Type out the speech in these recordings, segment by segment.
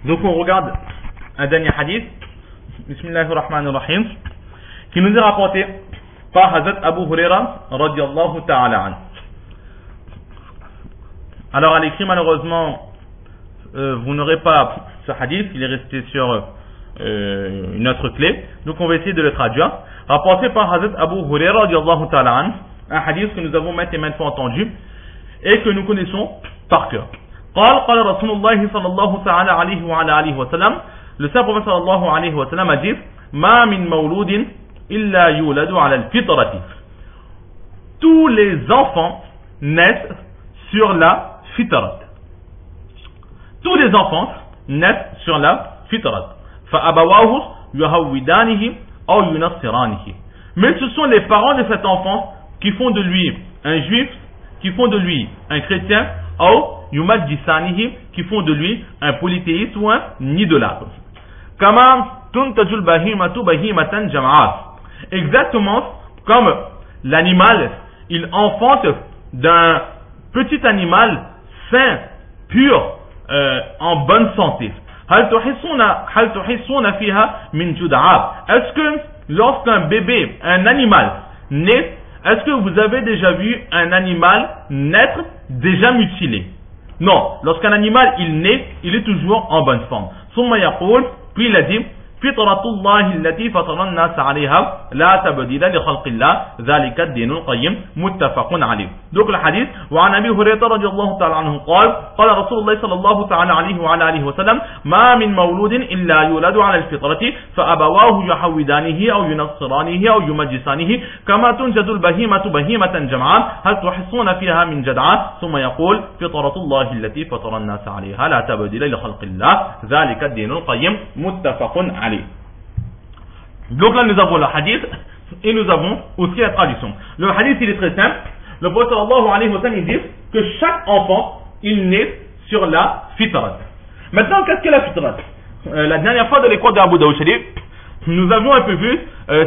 Donc on regarde un dernier hadith, Bismillahirrahmanirrahim, qui nous est rapporté par Hazrat Abu Huraira radiyallahu ta'ala an. Alors à l'écrit malheureusement vous n'aurez pas ce hadith, il est resté sur une autre clé, donc on va essayer de le traduire. Rapporté par Hazrat Abu Huraira radiyallahu ta'ala an, un hadith que nous avons maintes et maintes fois entendu et que nous connaissons par cœur. قال رسول الله صلى الله تعالى عليه وعلى آله وسلم, le saint prophète صلى الله عليه وسلم a dit ما من مولود إلا يولد على الفطرة. Tous les enfants naissent sur la fitrat. Tous les enfants naissent sur la fitrat. فأبواه يهودانه أو ينصرانه. Mais ce sont les parents de cet enfant qui font de lui un juif, qui font de lui un chrétien, ou yumajjisanihi, qui font de lui un polythéiste ou un idolâtre. Kama tuntajul bahimatu bahimatan jam'at. Exactement comme l'animal, il enfante d'un petit animal sain, pur, en bonne santé. Hal tuhissuna fiha min jud'ab. Est-ce que lorsqu'un bébé, un animal naît, est-ce que vous avez déjà vu un animal naître déjà mutilé? Non. Lorsqu'un animal il naît, il est toujours en bonne forme. Summa yaqul, puis il a dit Fitratullahi allati fatara an-nas 'alayha la tabdila li khalqillah dhalika ad-dinul qayyim muttafaqun alayh. Donc le hadith wa an Abi Hurairah radiyallahu ta'ala anhu qala Rasulullah sallallahu ta'ala alayhi wa ala alihi wa sallam ma min mawludin illa yuladu 'ala al-fitrati fa abawahu yuhawidanihi aw yunassiranihi aw yumajjisanihi kama tunjadu al-bahimatu bahimatan jam'an hal tuhissuna fiha min jad'a thumma yaqul fitratullahi allati fatara an-nas 'alayha la tabdila li khalqillah dhalika ad-dinul qayyim muttafaqun alayh. Donc là nous avons le hadith et nous avons aussi la traduction. Le hadith il est très simple. Le prophète sallallahu alayhi wa sallam il dit que chaque enfant il naît sur la fitrat. Maintenant qu'est-ce que la fitrat? La dernière fois dans les cours d'Abu Daoud Sharif, nous avions un peu vu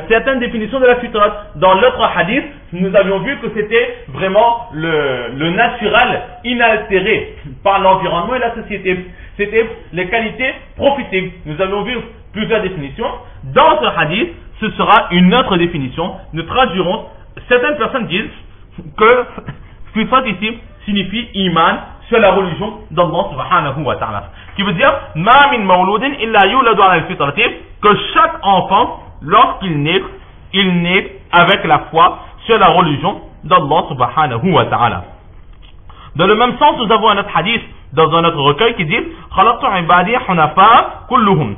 certaines définitions de la fitrat. Dans l'autre hadith, nous avions vu que c'était vraiment le naturel inaltéré par l'environnement et la société. C'était les qualités profitées. Nous avons vu plusieurs définitions. Dans ce hadith, ce sera une autre définition. Nous traduirons. Certaines personnes disent que fitrat ici signifie iman sur la religion d'Allah subhanahu wa ta'ala. Qui veut dire ma min mawludin illa yuladu ala al-fitrati, que chaque enfant lorsqu'il naît avec la foi sur la religion d'Allah subhanahu wa ta'ala. Dans le même sens, nous avons un autre hadith dans un autre recueil qui dit khalaqtu ibadi hunafa kullahum,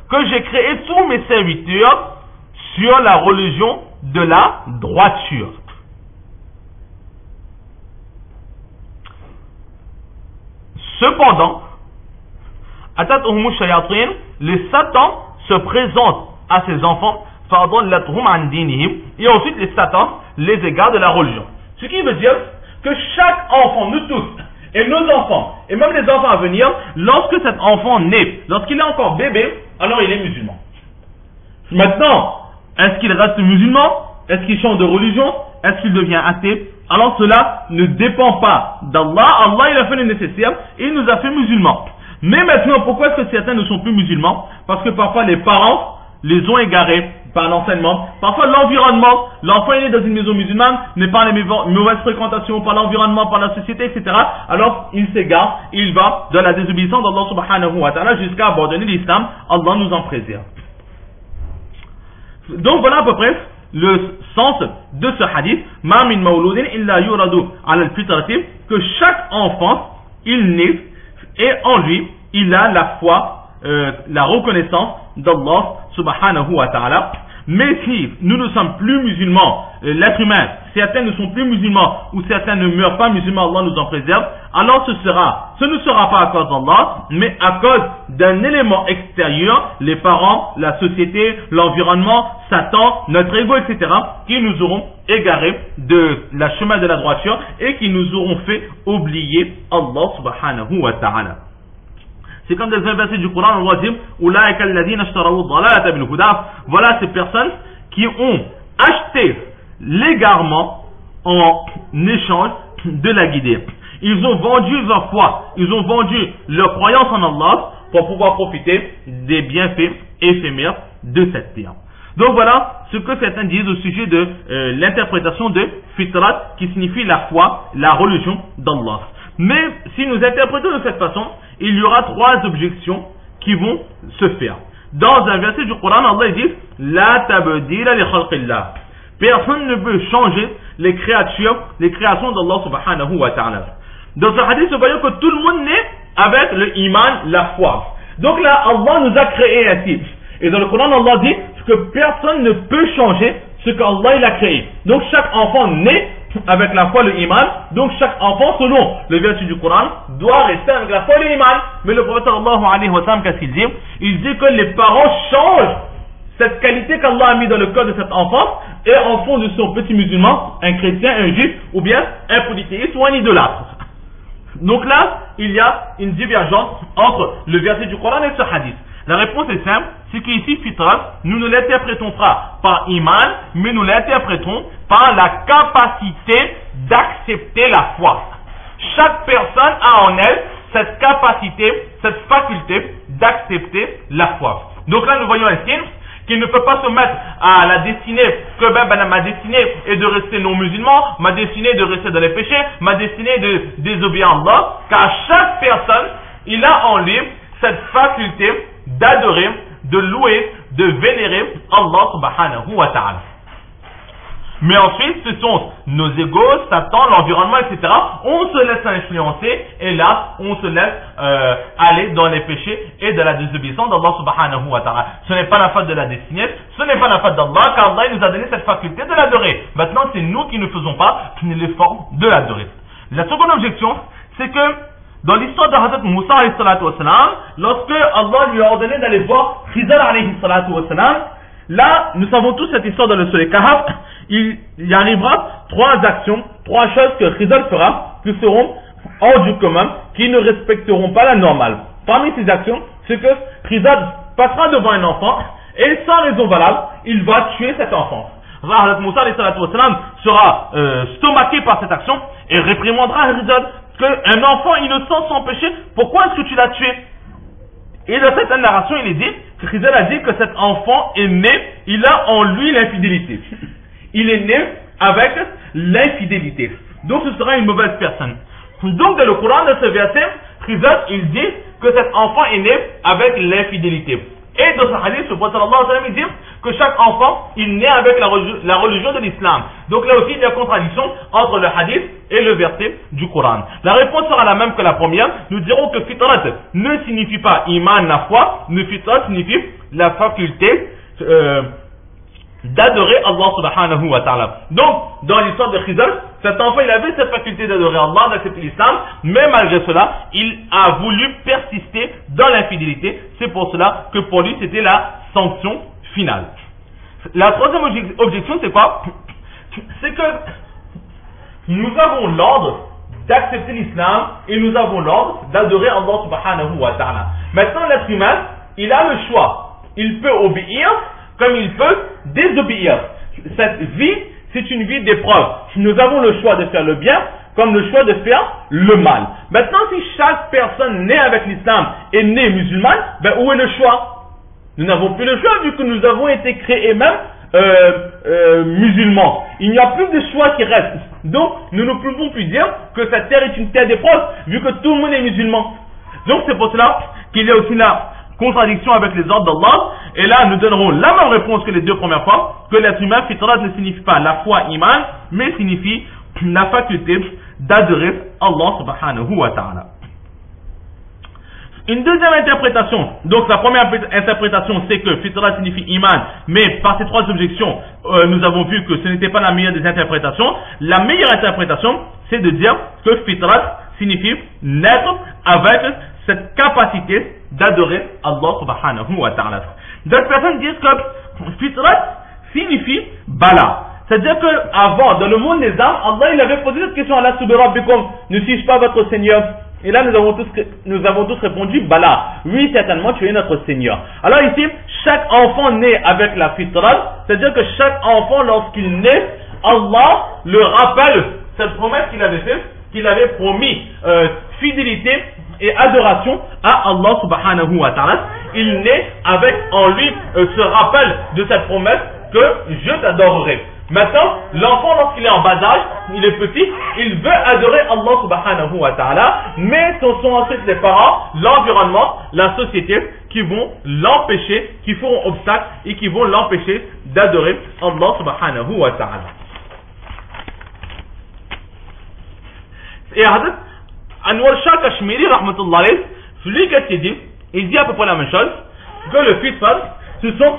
que j'ai créé tous mes serviteurs sur la religion de la droiture. Cependant, les satans se présentent à ces enfants et ensuite les satans les égarent de la religion. Ce qui veut dire que chaque enfant, nous tous, et nos enfants, et même les enfants à venir, lorsque cet enfant naît, lorsqu'il est encore bébé, alors il est musulman. Maintenant, est-ce qu'il reste musulman? Est-ce qu'il change de religion? Est-ce qu'il devient athée? Alors cela ne dépend pas d'Allah. Allah il a fait le nécessaire et il nous a fait musulmans. Mais maintenant, pourquoi est-ce que certains ne sont plus musulmans? Parce que parfois les parents les ont égarés par l'enseignement. Parfois l'environnement, l'enfant est né dans une maison musulmane, mais par les mauvaises fréquentations, par l'environnement, par la société, etc. Alors il s'égare, il va dans la désobéissance d'Allah subhanahu wa ta'ala jusqu'à abandonner l'islam. Allah nous en préserve. Donc voilà à peu près le sens de ce hadith. Ma min mawludin illa yuradu ala al-fitrati, que chaque enfant il naît et en lui il a la foi, la reconnaissance d'Allah subhanahu wa ta'ala. Mais si nous ne sommes plus musulmans, l'être humain, certains ne sont plus musulmans ou certains ne meurent pas musulmans, Allah nous en préserve, alors ce ne sera pas à cause d'Allah, mais à cause d'un élément extérieur, les parents, la société, l'environnement, Satan, notre ego, etc., qui nous auront égarés de la chemin de la droiture et qui nous auront fait oublier Allah subhanahu wa ta'ala. C'est comme dans un verset du Coran, on va dire voilà ces personnes qui ont acheté l'égarement en échange de la guidée. Ils ont vendu leur foi, ils ont vendu leur croyance en Allah pour pouvoir profiter des bienfaits éphémères de cette terre. Donc voilà ce que certains disent au sujet de l'interprétation de fitrat, qui signifie la foi, la religion d'Allah. Mais si nous interprétons de cette façon, il y aura trois objections qui vont se faire. Dans un verset du Coran, Allah dit « La tabdila li khalqillah » Personne ne peut changer les créations d'Allah subhanahu wa ta'ala. Dans ce hadith, nous voyons que tout le monde naît avec le iman, la foi. Donc là, Allah nous a créés ainsi. Et dans le Coran, Allah dit que personne ne peut changer ce qu'Allah il a créé. Donc chaque enfant naît avec la foi, le iman. Donc chaque enfant, selon le verset du Coran, doit rester avec la foi, le iman. Mais le prophète sallallahu alayhi wa sallam, qu'est-ce qu'il dit? Il dit que les parents changent cette qualité qu'Allah a mis dans le cœur de cet enfant et en font de son petit musulman un chrétien, un juif, ou bien un polythéiste ou un idolâtre. Donc là, il y a une divergence entre le verset du Coran et ce hadith. La réponse est simple, c'est qu'ici, fitrat, nous ne l'interprétons pas par iman, mais nous l'interprétons par la capacité d'accepter la foi. Chaque personne a en elle cette capacité, cette faculté d'accepter la foi. Donc là, nous voyons un signe qu'il ne peut pas se mettre à la destinée que ma destinée est de rester non musulman, ma destinée est de rester dans les péchés, ma destinée est de désobéir à Allah, car chaque personne, il a en lui cette faculté d'adorer, de louer, de vénérer Allah subhanahu wa ta'ala. Mais ensuite, ce sont nos égos, Satan, l'environnement, etc. On se laisse influencer et là, on se laisse aller dans les péchés et de la désobéissance d'Allah subhanahu wa ta'ala. Ce n'est pas la faute de la destinée, ce n'est pas la faute d'Allah, car Allah nous a donné cette faculté de l'adorer. Maintenant, c'est nous qui ne faisons pas l'effort de l'adorer. La seconde objection, c'est que dans l'histoire de Hazrat Moussa alayhi salatu wa salam, lorsque Allah lui a ordonné d'aller voir Khidr alayhi salatu wa salam, là, nous savons tous cette histoire dans le Surah Kahf, il y arrivera trois actions, trois choses que Khidr fera, qui seront hors du commun, qui ne respecteront pas la normale. Parmi ces actions, c'est que Khidr passera devant un enfant, et sans raison valable, il va tuer cet enfant. Hazrat Moussa alayhi salatu wa salam sera stomaqué par cette action, et réprimandera Khidr qu'un enfant innocent sans péché, pourquoi est-ce que tu l'as tué? Et dans cette narration, il est dit que Khidr a dit que cet enfant est né, il a en lui l'infidélité. Il est né avec l'infidélité. Donc ce sera une mauvaise personne. Donc dans le Coran, de ce verset, Khidr, il dit que cet enfant est né avec l'infidélité. Et dans ce hadith, le prophète sallallahu alayhi wa sallam, il dit que chaque enfant, il naît avec la religion de l'islam. Donc là aussi, il y a contradiction entre le hadith et le verset du Coran. La réponse sera la même que la première. Nous dirons que fitrat ne signifie pas iman, la foi, mais fitrat signifie la faculté d'adorer Allah subhanahu wa ta'ala. Donc, dans l'histoire de Khidr, cet enfant, il avait cette faculté d'adorer Allah, d'accepter l'islam, mais malgré cela, il a voulu persister dans l'infidélité. C'est pour cela que pour lui, c'était la sanction finale. La troisième objection, c'est quoi? C'est que nous avons l'ordre d'accepter l'islam et nous avons l'ordre d'adorer Allah subhanahu wa ta'ala. Maintenant, l'être humain, il a le choix. Il peut obéir comme il peut désobéir. Cette vie, c'est une vie d'épreuve. Nous avons le choix de faire le bien comme le choix de faire le mal. Maintenant, si chaque personne née avec l'islam est née musulmane, ben où est le choix? Nous n'avons plus le choix vu que nous avons été créés même musulmans. Il n'y a plus de choix qui reste. Donc, nous ne pouvons plus dire que cette terre est une terre d'épreuve vu que tout le monde est musulman. Donc, c'est pour cela qu'il y a aussi la contradiction avec les ordres d'Allah. Et là, nous donnerons la même réponse que les deux premières fois, que l'être humain, fitrat, ne signifie pas la foi, iman, mais signifie la faculté d'adorer Allah subhanahu wa ta'ala. Une deuxième interprétation, donc la première interprétation, c'est que fitrat signifie iman, mais par ces trois objections, nous avons vu que ce n'était pas la meilleure des interprétations. La meilleure interprétation, c'est de dire que fitrat signifie naître avec cette capacité d'adorer Allah subhanahu wa ta'ala. D'autres personnes disent que fitrat signifie bala. C'est-à-dire qu'avant, dans le monde des âmes, Allah il avait posé cette question à Allah subhanahu wa ta'ala, ne suis-je pas votre Seigneur? Et là, nous avons tous répondu, bala. Oui, certainement, tu es notre Seigneur. Alors ici, chaque enfant naît avec la fitrat, c'est-à-dire que chaque enfant, lorsqu'il naît, Allah le rappelle cette promesse qu'il avait faite, qu'il avait promis fidélité et adoration à Allah subhanahu wa ta'ala, il naît avec en lui ce rappel de cette promesse que je t'adorerai. Maintenant, l'enfant, lorsqu'il est en bas âge, il est petit, il veut adorer Allah subhanahu wa ta'ala, mais ce sont ensuite les parents, l'environnement, la société qui vont l'empêcher, qui feront obstacle et qui vont l'empêcher d'adorer Allah subhanahu wa ta'ala. Et Hazrat Anwar Shah Kashmiri, rahmatullah alayh, celui qui dit, il dit à peu près la même chose, que le fitfar, ce sont